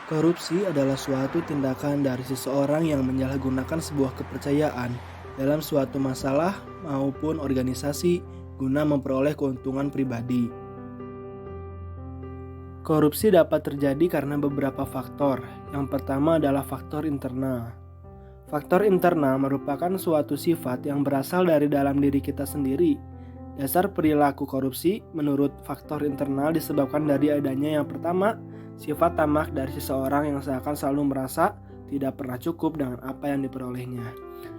Korupsi adalah suatu tindakan dari seseorang yang menyalahgunakan sebuah kepercayaan dalam suatu masalah maupun organisasi guna memperoleh keuntungan pribadi. Korupsi dapat terjadi karena beberapa faktor. Yang pertama adalah faktor internal. Faktor internal merupakan suatu sifat yang berasal dari dalam diri kita sendiri. Dasar perilaku korupsi menurut faktor internal disebabkan dari adanya yang pertama, sifat tamak dari seseorang yang seakan selalu merasa tidak pernah cukup dengan apa yang diperolehnya.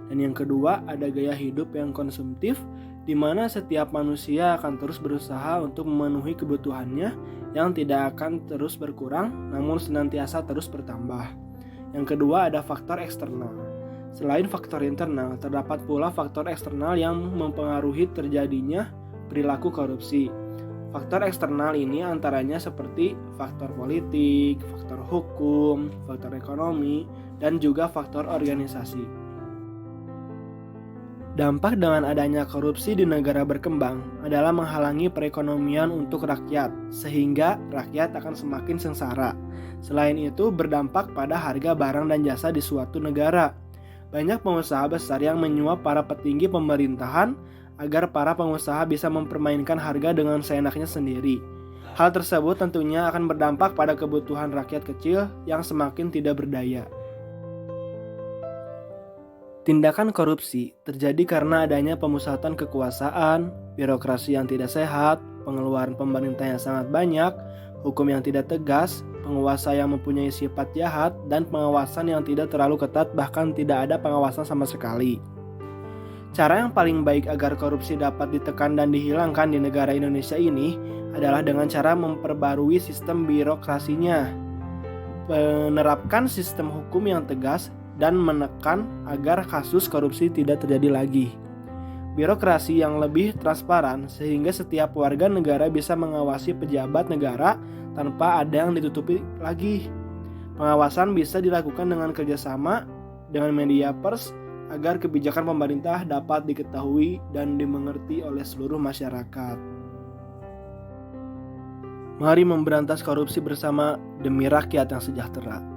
Dan yang kedua, ada gaya hidup yang konsumtif, di mana setiap manusia akan terus berusaha untuk memenuhi kebutuhannya yang tidak akan terus berkurang, namun senantiasa terus bertambah. Yang kedua, ada faktor eksternal. Selain faktor internal, terdapat pula faktor eksternal yang mempengaruhi terjadinya perilaku korupsi. Faktor eksternal ini antaranya seperti faktor politik, faktor hukum, faktor ekonomi, dan juga faktor organisasi. Dampak dengan adanya korupsi di negara berkembang adalah menghalangi perekonomian untuk rakyat, sehingga rakyat akan semakin sengsara. Selain itu, berdampak pada harga barang dan jasa di suatu negara. Banyak pengusaha besar yang menyuap para petinggi pemerintahan agar para pengusaha bisa mempermainkan harga dengan seenaknya sendiri. Hal tersebut tentunya akan berdampak pada kebutuhan rakyat kecil yang semakin tidak berdaya. Tindakan korupsi terjadi karena adanya pemusatan kekuasaan, birokrasi yang tidak sehat, pengeluaran pemerintah yang sangat banyak, hukum yang tidak tegas, penguasa yang mempunyai sifat jahat, dan pengawasan yang tidak terlalu ketat, bahkan tidak ada pengawasan sama sekali. Cara yang paling baik agar korupsi dapat ditekan dan dihilangkan di negara Indonesia ini adalah dengan cara memperbarui sistem birokrasinya, menerapkan sistem hukum yang tegas, dan menekan agar kasus korupsi tidak terjadi lagi. Birokrasi yang lebih transparan sehingga setiap warga negara bisa mengawasi pejabat negara tanpa ada yang ditutupi lagi. Pengawasan bisa dilakukan dengan kerjasama dengan media pers agar kebijakan pemerintah dapat diketahui dan dimengerti oleh seluruh masyarakat. Mari memberantas korupsi bersama demi rakyat yang sejahtera.